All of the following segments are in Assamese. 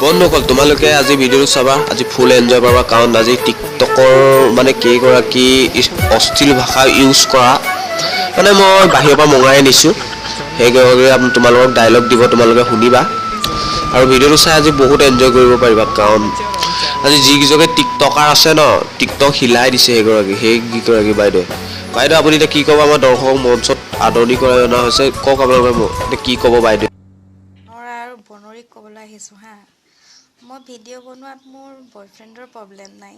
বন্ধুসকল তোমালোকে আজি ভিডিঅ'টো চাবা আজি ফুল এনজয় পাবা কাৰণ আজি টিকটকৰ মানে কেইগৰাকী অশ্লীল ভাষা ইউজ কৰা মানে মই বাহিৰৰ পৰা মঙাই আনিছোঁ সেইগৰাকী তোমালোকক ডায়লগ দিব তোমালোকে শুনিবা আৰু ভিডিঅ'টো চাই আজি বহুত এনজয় কৰিব পাৰিবা কাৰণ আজি যিকেইজনে টিকটকাৰ আছে ন টিকটক হিলাই দিছে সেইগৰাকী বাইদেউ আপুনি এতিয়া কি ক'ব আমাৰ দৰ্শকক মঞ্চত আদৰণি কৰা অনা হৈছে কওক আপোনালোকে এতিয়া কি ক'ব বাইদেউ বনৰীক ক'বলৈ আহিছোঁ হা মই ভিডিঅ' বনোৱাত মোৰ বয়ফ্ৰেণ্ডৰ প্ৰব্লেম নাই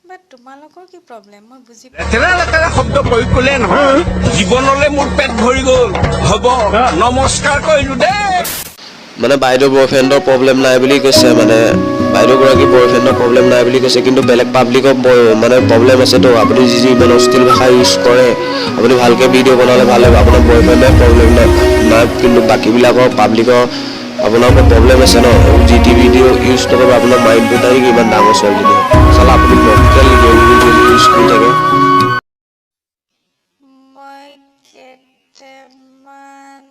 বাট তোমালোকৰ কি প্ৰব্লেম মই বুজি লেতেৰা শব্দ প্ৰয়োগ কৰিলে নহয় জীৱনলৈ মোৰ পেট ভৰি গ'ল হ'ব নমস্কাৰ কৰিলোঁ দেই মানে বাইদেউ বয়ফ্ৰেণ্ডৰ প্ৰব্লেম নাই বুলি কৈছে মানে বাইদেউগৰাকী বয়ফ্ৰেণ্ডৰ প্ৰব্লেম নাই বুলি কৈছে কিন্তু বেলেগ পাব্লিকৰ মানে প্ৰব্লেম আছেতো আপুনি যি ইমান অশ্লীল ভাষা ইউজ কৰে আপুনি ভালকৈ ভিডিঅ' বনালে ভাল লাগিব আপোনাৰ বয়ফ্ৰেণ্ডৰ প্ৰব্লেম নাই কিন্তু বাকীবিলাকৰ পাব্লিকৰ আপোনাৰ প্ৰব্লেম আছে ন যি টি ভিডিঅ' ইউজ নকৰিব আপোনাৰ মাইণ্ডটো ডাইৰেক্ট ইমান ডাঙৰ ছোৱালীজনী চালা আপুনি মকেল ইউজ কৰি থাকে মই কেইটামান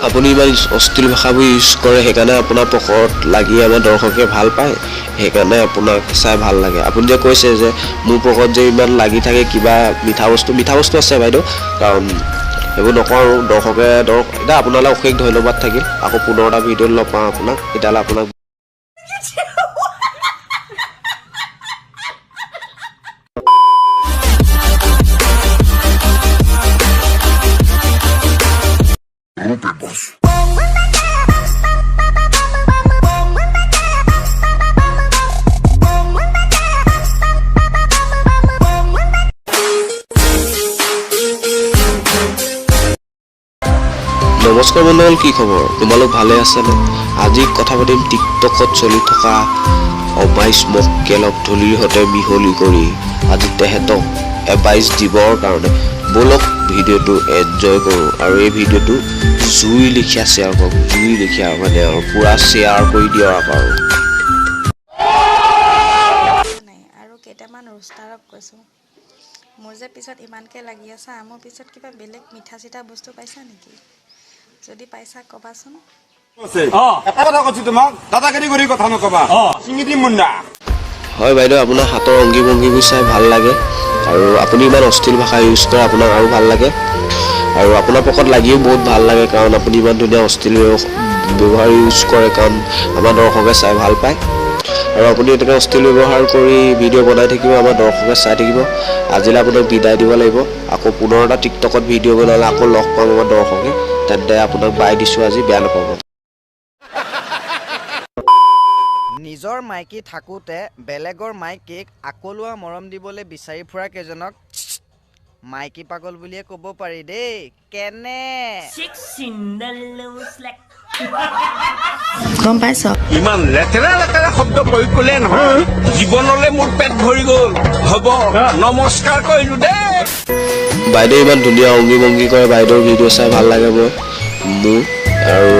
আপুনি ইমান অশ্লীল ভাষাবোৰ ইউজ কৰে সেইকাৰণে আপোনাৰ পকৰত লাগি আমাৰ দৰ্শকে ভাল পায় সেইকাৰণে আপোনাক চাই ভাল লাগে আপুনি যে কৈছে যে মোৰ পকৰত যে ইমান লাগি থাকে কিবা মিঠা বস্তু আছে বাইদেউ কাৰণ সেইবোৰ নকৰোঁ দৰ্শকে এতিয়া আপোনালৈ অশেষ ধন্যবাদ থাকিল আকৌ পুনৰ এটা ভিডিঅ'ত লগ পাওঁ আপোনাক তেতিয়াহ'লে আপোনাক নমস্কাৰ বন্ধুসকল কি খবৰ তোমালোক ভালে আছেনে আজি কথা পাতিম টিকটকত চলি থকা অবাইচ মক্কেলক ধূলিৰ সৈতে মিহলি কৰি আজি তেহেঁতক এবাইচ দিবৰ কাৰণে বলক ভিডিঅ'টো এনজয় কৰোঁ আৰু এই ভিডিঅ'টো জুই লিখীয়া শ্বেয়াৰ কৰক জুই লিখীয়া মানে আৰু পূৰা শ্বেয়াৰ কৰি দিয়ক আৰু কেইটামান ৰোষ্টাৰক কৈছোঁ মোৰ যে পিছত ইমানকৈ লাগি আছা মোৰ পিছত কিবা বেলেগ মিঠা চিঠা বস্তু পাইছা নেকি যদি পাইছা ক'বাচোন এটা কথা কৈছোঁ তোমাক দাদাগিৰি কৰি কথা নক'বা চিঙি দিম মুণ্ডা হয় বাইদেউ আপোনাৰ হাতৰ অংগী ভংগীবোৰ চাই ভাল লাগে আৰু আপুনি ইমান অশ্লীল ভাষা ইউজ কৰে আপোনাক আৰু ভাল লাগে আৰু আপোনাৰ পকৰত লাগিও বহুত ভাল লাগে কাৰণ আপুনি ইমান ধুনীয়া অশ্লীল ব্যৱহাৰ ইউজ কৰে কাৰণ আমাৰ দৰ্শকে চাই ভাল পায় আৰু আপুনি এনেকৈ অশ্লীল ব্যৱহাৰ কৰি ভিডিঅ' বনাই থাকিব আমাৰ দৰ্শকে চাই থাকিব আজিলৈ আপোনাক বিদায় দিব লাগিব আকৌ পুনৰ এটা টিকটকত ভিডিঅ' বনালে আকৌ লগ পাম আমাৰ দৰ্শকে তেন্তে আপোনাক বাই দিছোঁ আজি বেয়া নাপাব নিজৰ মাইকী থাকোঁতে বেলেগৰ মাইকীক আকলোৱা মৰম দিবলৈ বিচাৰি ফুৰা কেইজনক মাইকী পাগল বুলিয়ে ক'ব পাৰি দেই কেনে গম পাইছ ইমান লেতেৰা শব্দ প্ৰয়োগ কৰিলে নহয় জীৱনলৈ মোৰ পেট ভৰি গ'ল হ'ব নমস্কাৰ কৰিলোঁ দেই বাইদেউ ইমান ধুনীয়া অংগী ভংগী কৰে বাইদেউৰ ভিডিঅ' চাই ভাল লাগে মোৰ আৰু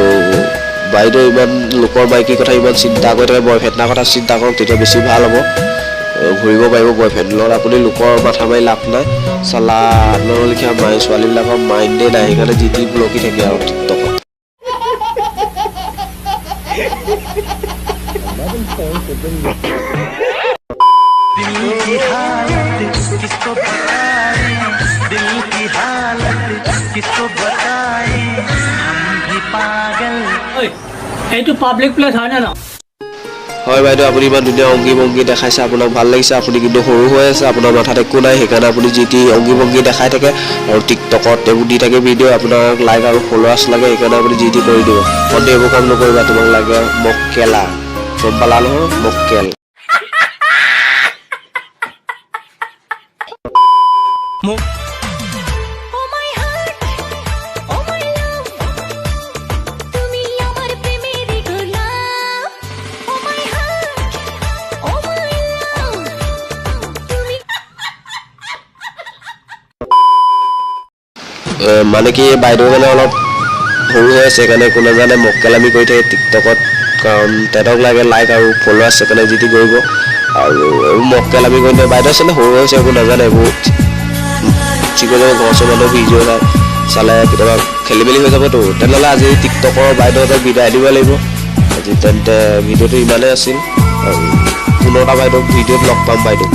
বাইদেউ ইমান লোকৰ মাইকীৰ কথা ইমান চিন্তা কৰি থাকে বয়ফ্ৰেণ্ডৰ কথা চিন্তা কৰক তেতিয়া বেছি ভাল হ'ব ঘূৰিব পাৰিব বয়ফ্ৰেণ্ডৰ লগত আপুনি লোকৰ মাথা মাৰি লাভ নাই চালা আপোনালোকৰ ছোৱালীবিলাকৰ মাইণ্ডে নাই সেইকাৰণে যি টি ব্লকি থাকে আৰু টিকটকত এইটো পাব্লিক প্লেচ হয় না হয় বাইদেউ আপুনি ইমান ধুনীয়া অংগী ভংগী দেখাইছে আপোনাক ভাল লাগিছে আপুনি কিন্তু সৰু হৈ আছে আপোনাৰ মাথাত একো নাই সেইকাৰণে আপুনি যি টি অংগী ভংগী দেখাই থাকে আৰু টিকটকত এইবোৰ দি থাকে ভিডিঅ' আপোনাক লাইক আৰু ফলোৱাৰ্ছ লাগে সেইকাৰণে আপুনি যি টি কৰি দিব কিন্তু এইবোৰ কাম নকৰিবা তোমাক লাগে মক্কেলা গম পালা নহয় মক্কেল মানে কি বাইদেউ মানে অলপ সৰু হৈ আছে সেইকাৰণে একো নাজানে মক্কেলামি কৰি থাকে টিকটকত কাৰণ তেহেঁতক লাগে লাইক আৰু ফলোৱাৰ্ছ সেইকাৰণে যি টি কৰিব আৰু এইবোৰ মক্কেলামি কৰি বাইদেউ আচলতে সৰু হৈছে একো নাজানে এইবোৰ যিকোনো ঘৰ চৰ মানুহ ভিডিঅ' চালে কেতিয়াবা খেলি মেলি হৈ যাবতো তেনেহ'লে আজি টিকটকৰ বাইদেউহঁতক বিদায় দিব লাগিব আজি তেন্তে ভিডিঅ'টো ইমানেই আছিল আৰু পুনৰ এটা বাইদেউক ভিডিঅ'ত লগ পাম বাইদেউ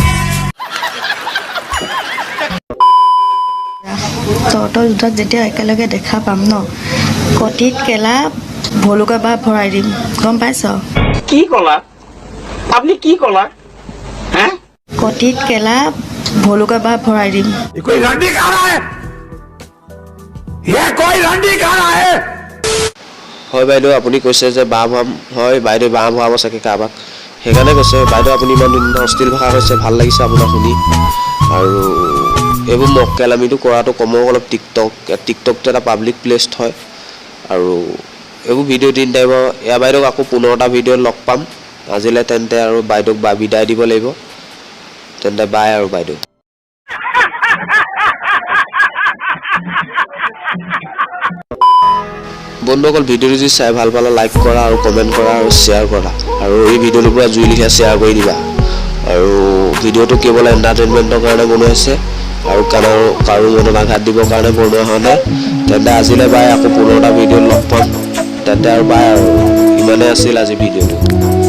তহঁতৰ দুটাক যেতিয়া একেলগে দেখা পাম ন কটিত কেলা ভলুকা বা ভৰাই দিম গম পাইছ কি কলা আপনি কি কলা হ্যাঁ কটিত কেলা ভলুকা বা ভৰাই দিম कोई रंडी खा रहा है ये कोई रंडी खा रहा है হয় বাইদেউ আপুনি কৈছে যে বাঁহ ভৰাম হয় বাইদেউ বাঁহ ভৰাব চাগে কাৰোবাক সেইকাৰণে কৈছে বাইদেউ আপুনি ইমান ধুনীয়া অশ্লীল ভাষা কৈছে ভাল লাগিছে আপোনাক শুনি আৰু এইবোৰ মক্কেলামিটো কৰাটো কমক অলপ টিকটকটো এটা পাব্লিক প্লেচ হয় আৰু এইবোৰ ভিডিঅ' দিন টাইম এয়া বাইদেউক আকৌ পুনৰ এটা ভিডিঅ'ত লগ পাম আজিলৈ তেন্তে আৰু বাইদেউক বিদায় দিব লাগিব তেন্তে বাই আৰু বাইদেউ বন্ধুসকল ভিডিঅ'টো যদি চাই ভাল পালে লাইক কৰা আৰু কমেণ্ট কৰা আৰু শ্বেয়াৰ কৰা আৰু এই ভিডিঅ'টোৰ পৰা জুই লিখা শ্বেয়াৰ কৰি দিবা আৰু ভিডিঅ'টো কেৱল এণ্টাৰটেইনমেণ্টৰ কাৰণে বনোৱা হৈছে আৰু কাৰো মনত আঘাত দিবৰ কাৰণে বনোৱা হোৱা নাই তেন্তে আজিলৈ বাই আকৌ পুনৰ এটা ভিডিঅ'ত লগ পাম তেন্তে আৰু বাই আৰু ইমানেই আছিল আজি ভিডিঅ'টো